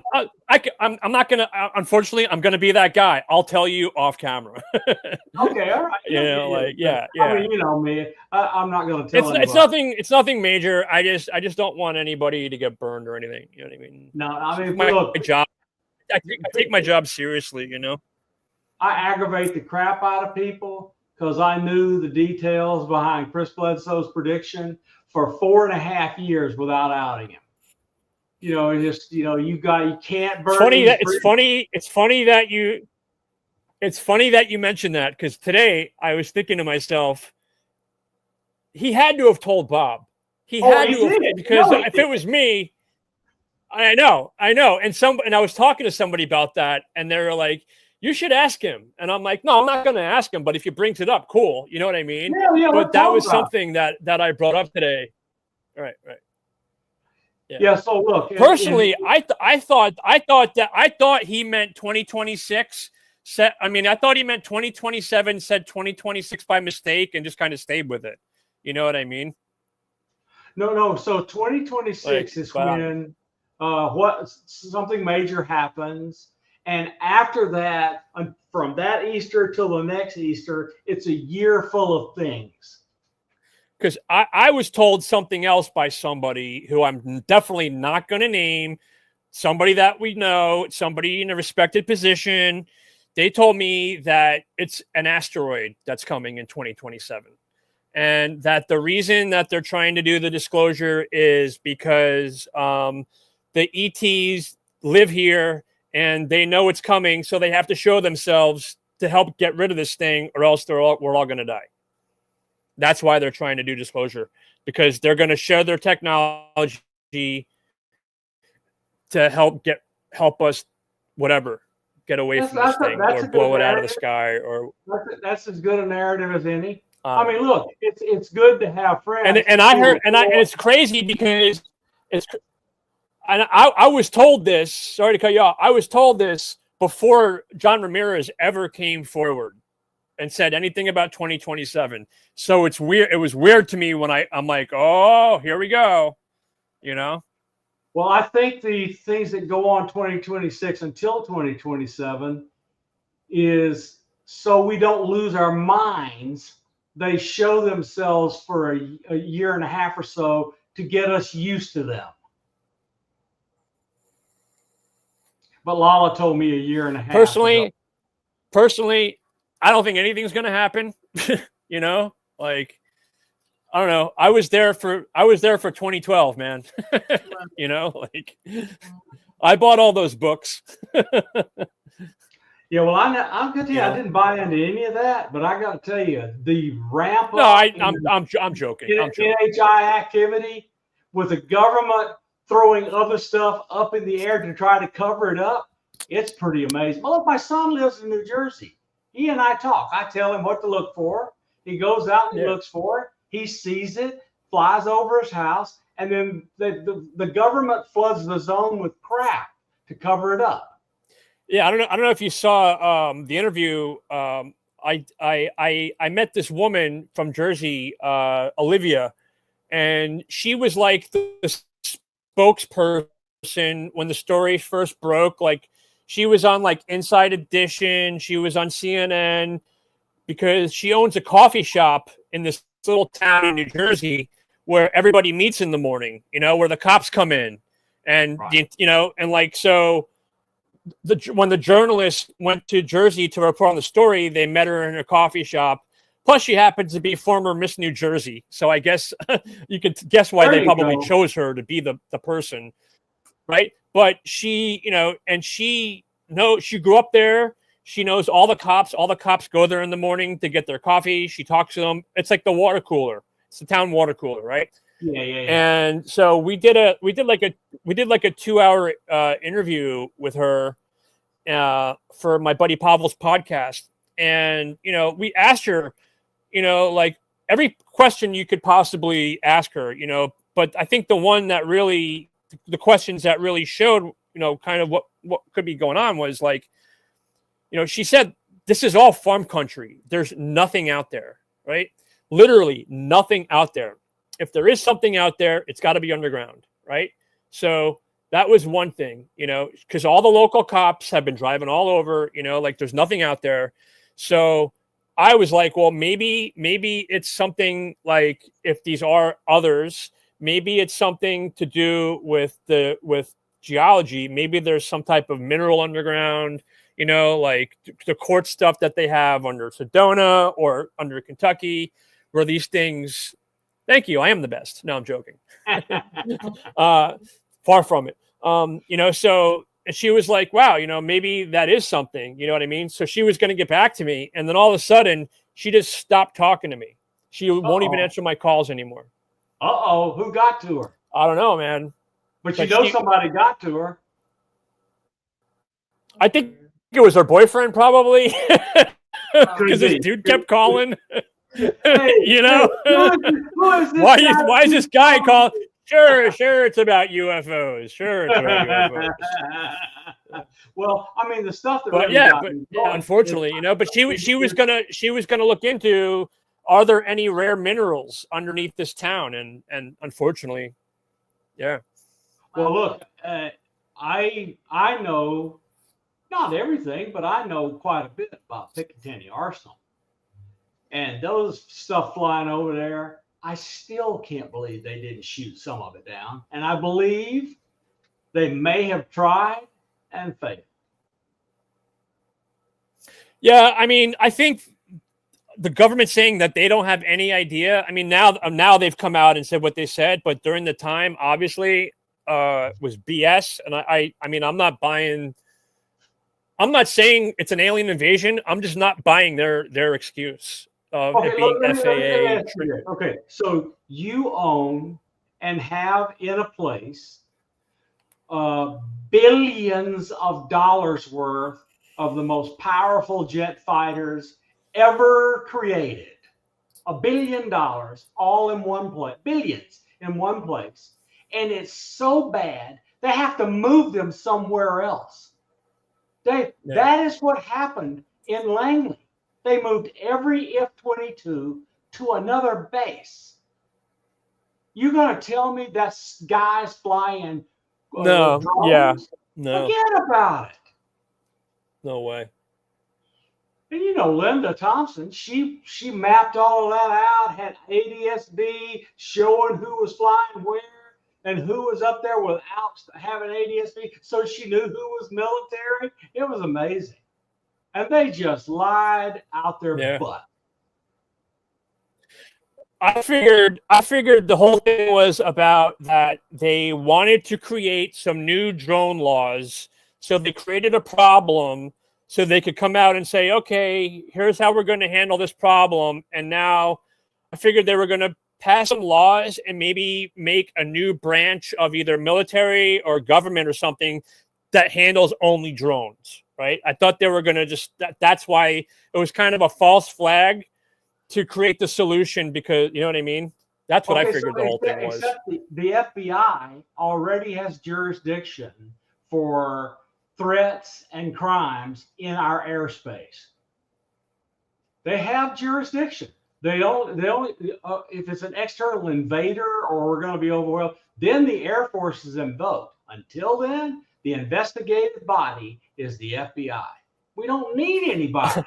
I'm not gonna. Unfortunately, I'm gonna be that guy. I'll tell you off camera. Okay, all right. You know, like yeah. I mean, you know me. I'm not going to tell It's anybody. It's nothing major. I just don't want anybody to get burned or anything. You know what I mean? No, I mean, my look, job. I take my job seriously. You know. I aggravate the crap out of people because I knew the details behind Chris Bledsoe's prediction for 4.5 years without outing him. You know, you can't burn. It's funny that you mentioned that, because today I was thinking to myself, he had to have told Bob. He had to have, because if it was me, I know. And I was talking to somebody about that, and they were like, you should ask him. And I'm like, no, I'm not going to ask him, but if he brings it up, cool. You know what I mean? Yeah, but that was something that I brought up today. Right. Yeah. So look, personally, I thought he meant 2026. I thought he meant 2027. Said 2026 by mistake and just kind of stayed with it. You know what I mean? No. So 2026 is when something major happens, and after that, from that Easter till the next Easter, it's a year full of things. Because I was told something else by somebody who I'm definitely not going to name, somebody that we know, somebody in a respected position. They told me that it's an asteroid that's coming in 2027. And that the reason that they're trying to do the disclosure is because the ETs live here and they know it's coming. So they have to show themselves to help get rid of this thing, or else we're all going to die. That's why they're trying to do disclosure, because they're going to share their technology to help us, whatever, get away from this thing, or blow it out of the sky, or that's as good a narrative as any. I mean, look, it's good to have friends. And I heard, and it's crazy because I was told this. Sorry to cut you off. I was told this before John Ramirez ever came forward and said anything about 2027. So it's weird. It was weird to me when I'm like, oh, here we go. You know? Well, I think the things that go on 2026 until 2027 is so we don't lose our minds. They show themselves for a year and a half or so to get us used to them. But Lala told me a year and a half. Personally, I don't think anything's going to happen. You know, like, I don't know. I was there for 2012, man. You know, like, I bought all those books. Yeah, well, I'm good. Yeah, I didn't buy into any of that, but I got to tell you, the ramp up. No, I'm joking. NHI activity with the government throwing other stuff up in the air to try to cover it up. It's pretty amazing. Well, look, my son lives in New Jersey. He and I talk. I tell him what to look for. He goes out and he looks for it. He sees it, flies over his house, and then the government floods the zone with crap to cover it up. Yeah, I don't know if you saw the interview. I met this woman from Jersey, Olivia, and she was like the spokesperson when the story first broke. Like, she was on like Inside Edition. She was on CNN because she owns a coffee shop in this little town in New Jersey where everybody meets in the morning, you know, where the cops come in. And, you know, and like, so when the journalist went to Jersey to report on the story, they met her in a coffee shop. Plus, she happens to be former Miss New Jersey. So I guess you could guess why they probably chose her to be the person. Right. But she, you know, and she grew up there. She knows all the cops. All the cops go there in the morning to get their coffee. She talks to them. It's like the water cooler. It's the town water cooler, right? Yeah. And so we did like a 2-hour interview with her for my buddy Pavel's podcast. And, you know, we asked her, you know, like every question you could possibly ask her, you know, but I think the questions that really showed, you know, kind of what could be going on was like, you know, she said, this is all farm country. There's nothing out there, right? Literally nothing out there. If there is something out there, it's got to be underground, right? So That was one thing, because all the local cops have been driving all over, like there's nothing out there. So I was like, well, maybe it's something like, if these are others, maybe it's something to do with geology. Maybe there's some type of mineral underground, like the quartz stuff that they have under Sedona or under Kentucky, where these things. Thank you. I am the best. No, I'm joking. Far from it. So she was like, wow, maybe that is something, you know what I mean? So she was going to get back to me. And then all of a sudden she just stopped talking to me. She won't even answer my calls anymore. Who got to her? I don't know, man. But somebody got to her. I think it was her boyfriend, probably. Because this dude kept calling. Hey, why is this guy calling? Sure, it's about UFOs. Sure, it's about UFOs. Well, I mean, the stuff that. But unfortunately, but she was gonna look into, are there any rare minerals underneath this town, and unfortunately, yeah. Well, look, I know not everything, but I know quite a bit about Picatinny Arsenal, and those stuff flying over there. I still can't believe they didn't shoot some of it down. And I believe they may have tried and failed. Yeah, I mean, I think the government saying that they don't have any idea. I mean, now they've come out and said what they said, but during the time, obviously, was BS. And I mean, I'm not buying. I'm not saying it's an alien invasion. I'm just not buying their excuse. It being FAA. Okay, so you own and have in a place billions of dollars worth of the most powerful jet fighters ever created. $1 billion all in one place, billions in one place. And it's so bad, they have to move them somewhere else. That is what happened in Langley. They moved every F-22 to another base. You're going to tell me that's guys flying drones? Yeah. No. Forget about it. No way. And Linda Thompson, she mapped all of that out, had ADS-B showing who was flying where and who was up there without having ADS-B, so she knew who was military. It was amazing. And they just lied out their butt. I figured the whole thing was about that they wanted to create some new drone laws. So they created a problem so they could come out and say, okay, here's how we're going to handle this problem. And now I figured they were going to pass some laws and maybe make a new branch of either military or government or something that handles only drones. Right. I thought they were going to that's why it was kind of a false flag to create the solution, because you know what I mean? That's what I figured the whole thing was. Except the FBI already has jurisdiction for threats and crimes in our airspace. They have jurisdiction. They only if it's an external invader or we're going to be overwhelmed, then the Air Force is invoked. Until then, the investigative body is the FBI. We don't need anybody.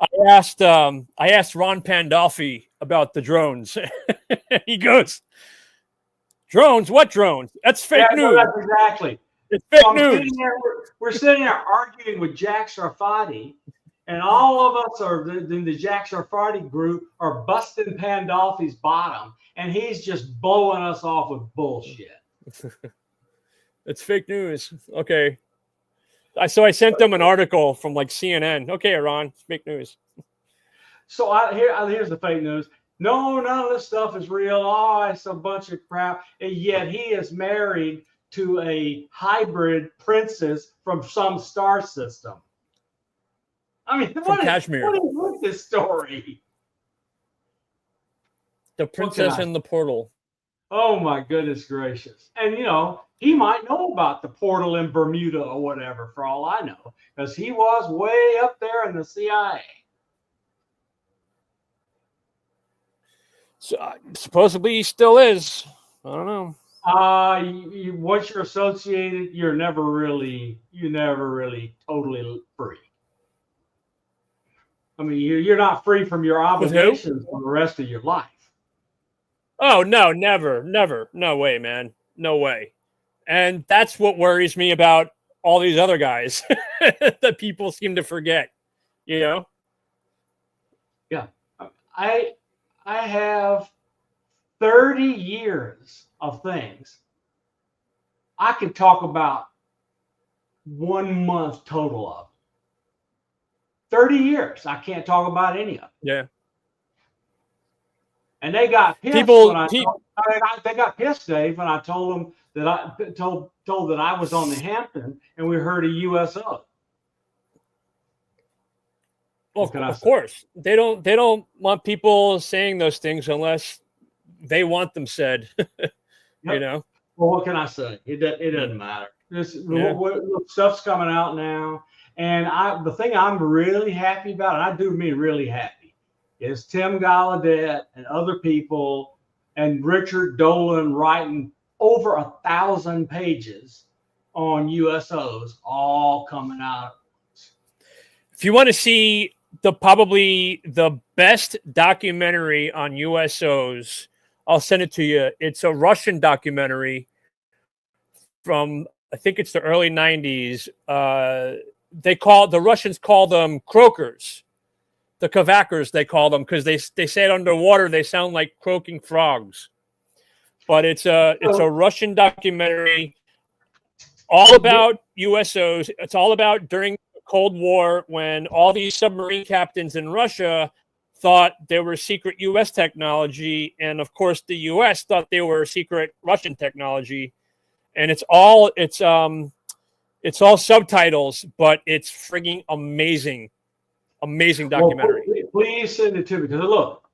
I asked Ron Pandolfi about the drones. He goes, "Drones? What drones? That's fake news." That's exactly. It's fake news. We're sitting there arguing with Jack Sarfati, and all of us are in the Jack Sarfati group are busting Pandolfi's bottom, and he's just blowing us off with bullshit. It's fake news. Okay. So I sent them an article from like CNN. Okay, Ron, it's fake news. So here's the fake news. No, none of this stuff is real. Oh, it's a bunch of crap. And yet he is married to a hybrid princess from some star system. I mean, what is with this story? The princess in the portal. Oh my goodness gracious. And he might know about the portal in Bermuda or whatever, for all I know, because he was way up there in the CIA. So, supposedly he still is. I don't know. once you're associated, you're never really totally free. I mean, you're not free from your obligations for the rest of your life. Oh no, never, no way, man, no way. And that's what worries me about all these other guys that people seem to forget. You know? Yeah, I have 30 years of things. I could talk about 1 month total of. 30 years. I can't talk about any of it. Yeah. And they got pissed they got pissed, Dave, when I told them that I told that I was on the Hampton and we heard a USO. Well, of course. They don't want people saying those things unless they want them said. Yep. You know? Well, what can I say? It doesn't matter. Stuff's coming out now. And the thing I'm really happy about, and I do mean really happy, is Tim Gallaudet and other people and Richard Dolan writing over 1,000 pages on USOs, all coming out. If you want to see probably the best documentary on USOs, I'll send it to you. It's a Russian documentary from, I think it's the early 90s. The Russians call them croakers, the kavakers they call them, because they say it underwater they sound like croaking frogs. But it's a Russian documentary all about USOs. It's all about during the Cold War when all these submarine captains in Russia thought they were secret U.S. technology, and of course the U.S. thought they were secret Russian technology. And it's all subtitles, but it's frigging amazing documentary. Well, please send it to me, because look,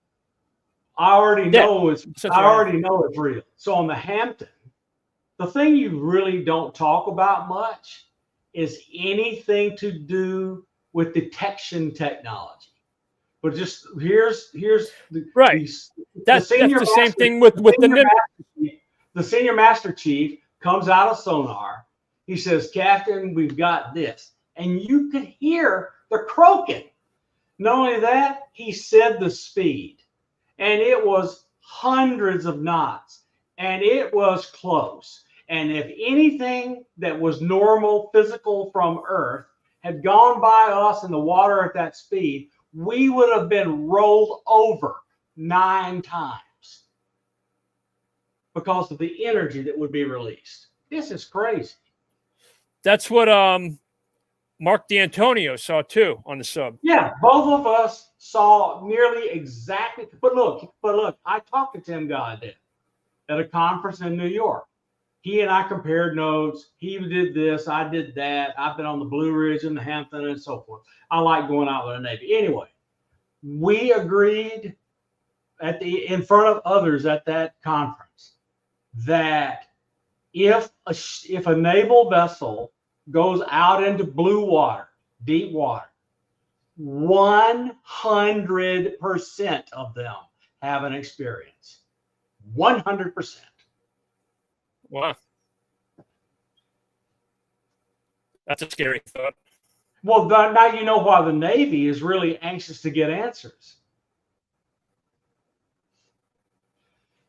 I already know it's real. So on the Hampton, the thing you really don't talk about much is anything to do with detection technology. But just here's the right. That's the same thing with the senior master chief comes out of sonar. He says, "Captain, we've got this," and you could hear the croaking. Not only that, he said the speed, and it was hundreds of knots, and it was close. And if anything that was normal, physical from Earth had gone by us in the water at that speed, we would have been rolled over 9 times because of the energy that would be released. This is crazy. That's what Mark D'Antonio saw too on the sub. Yeah, both of us saw nearly exactly. But look, I talked to Tim Gallaudet at a conference in New York. He and I compared notes. He did this, I did that. I've been on the Blue Ridge and the Hampton and so forth. I like going out with the Navy. Anyway, we agreed in front of others at that conference that if a naval vessel goes out into blue water, deep water, 100% of them have an experience. 100%. Wow. That's a scary thought. Well, now you know why the Navy is really anxious to get answers.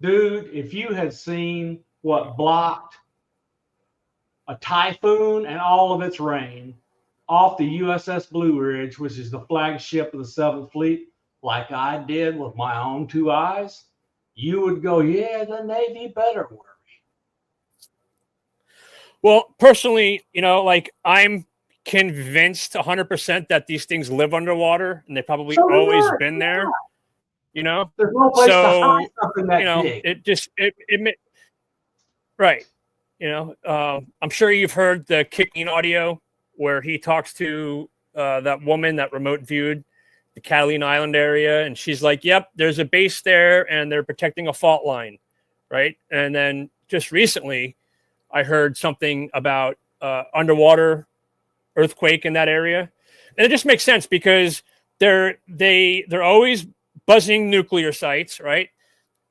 Dude, if you had seen what blocked a typhoon and all of its rain off the USS Blue Ridge, which is the flagship of the 7th Fleet, like I did with my own 2 eyes, you would go, yeah, the Navy better worry. Well, personally, like I'm convinced 100% that these things live underwater and they've probably always been there. There's no place to hide something that big. Right. I'm sure you've heard the kicking audio where he talks to that woman that remote viewed the Catalina Island area, and she's like, "Yep, there's a base there, and they're protecting a fault line." Right. And then just recently, I heard something about underwater earthquake in that area, and it just makes sense because they're always buzzing nuclear sites, right?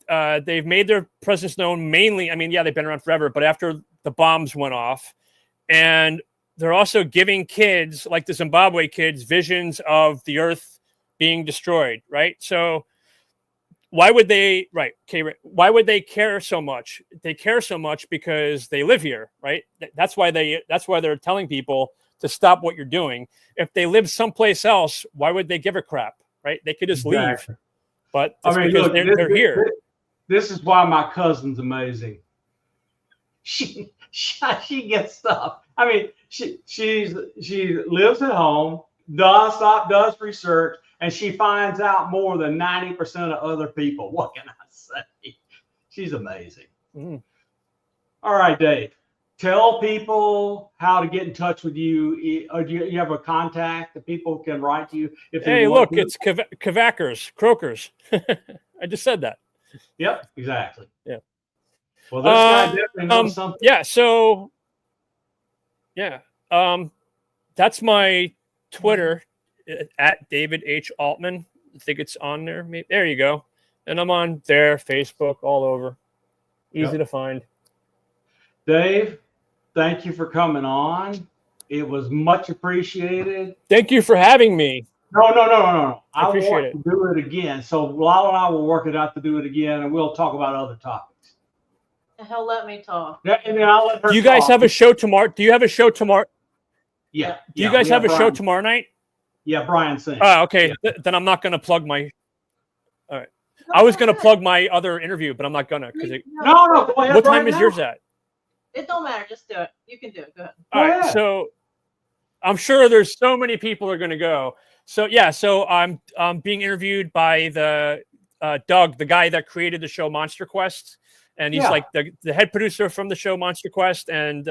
They've made their presence known mainly. I mean, yeah, they've been around forever, but after the bombs went off. And they're also giving kids, like the Zimbabwe kids, visions of the Earth being destroyed, right? So why would they, why would they care so much? They care so much because they live here, right? That's why they're telling people to stop what you're doing. If they live someplace else, why would they give a crap, right? They could just leave. But because look, they're here. This is why my cousin's amazing. She gets stuff. I mean, she lives at home, does research, and she finds out more than 90% of other people. What can I say? She's amazing. Mm. All right, Dave. Tell people how to get in touch with you. Or do you have a contact that people can write to you if they Hey, want look, to? it's Croakers. I just said that. Yep, exactly. Yeah. Well, this guy definitely knows something. Yeah. So, yeah. That's my Twitter at David H. Altman. I think it's on there. Maybe. There you go. And I'm on there, Facebook, all over. Easy to find. Dave, thank you for coming on. It was much appreciated. Thank you for having me. No. I appreciate want it. to do it again. So Lyle and I will work it out to do it again, and we'll talk about other topics. And he'll let me talk. Yeah, and then I'll let her. Do you guys have a show tomorrow? Do you have a show tomorrow? Yeah. Do you guys have a show tomorrow night? Yeah, Brian sings. Oh, okay. Yeah. Then I'm not going to plug my. All right. I was going to plug my other interview, but I'm not going to. No. Go ahead, What time Brian, is now. yours at? It don't matter. Just do it. You can do it. Go ahead. All right. ahead. So I'm sure there's so many people are going to go. So yeah. So I'm being interviewed by the Doug, the guy that created the show Monster Quest, and he's like the head producer from the show Monster Quest, and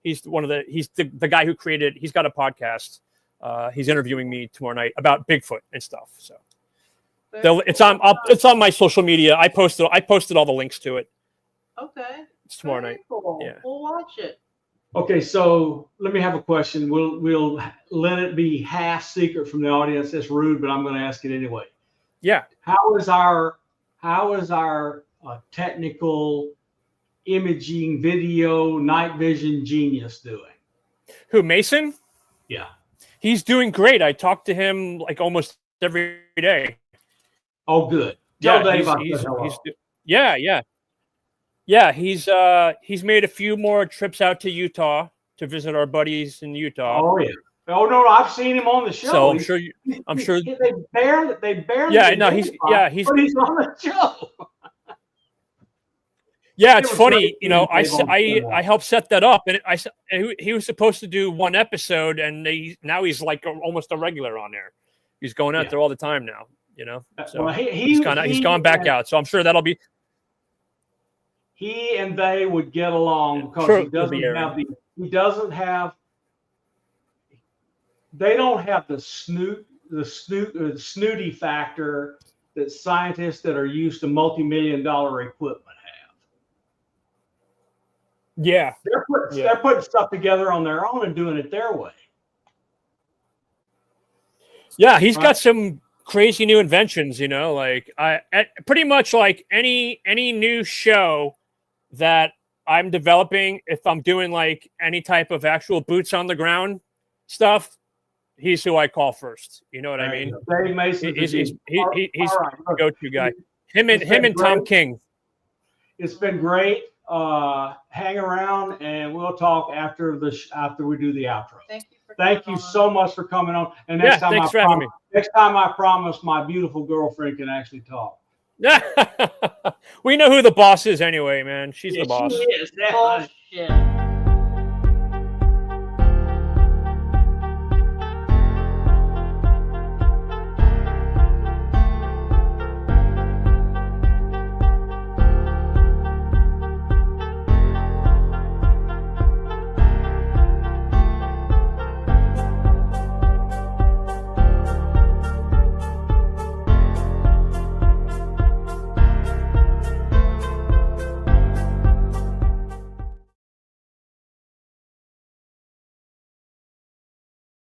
he's the guy who created. He's got a podcast. He's interviewing me tomorrow night about Bigfoot and stuff. So it's on my social media. I posted all the links to it. Okay. It's tomorrow night. Cool. Yeah. We'll watch it. Okay, so let me have a question. We'll let it be half secret from the audience. It's rude, but I'm going to ask it anyway. Yeah. How is our technical imaging video night vision genius doing? Who, Mason? Yeah. He's doing great. I talk to him like almost every day. Oh, good. Tell Dave I said hello. Yeah, he's made a few more trips out to Utah to visit our buddies in Utah. Oh yeah. Oh no, I've seen him on the show. So I'm sure they barely. Yeah, no, he's but he's on the show. Yeah, it's funny. You know, I helped set that up, and he was supposed to do one episode, and now he's like almost a regular on there. He's going out there all the time now. You know, so well, he's gone back out. So I'm sure that'll be. He and they would get along because he doesn't have. They don't have the snooty factor that scientists that are used to multi-million-dollar equipment have. Yeah, they're putting stuff together on their own and doing it their way. Yeah, he's got some crazy new inventions. You know, like pretty much like any new show that I'm developing, if I'm doing like any type of actual boots on the ground stuff, he's who I call first. You know what I mean? Dave Mason. He's the go-to guy. Him and Tom King. It's been great. Hang around, and we'll talk after we do the outro. Thank you so much for coming on. And next time, thanks for having me. Next time, I promise my beautiful girlfriend can actually talk. We know who the boss is anyway, man. She's the boss. She is. Bullshit.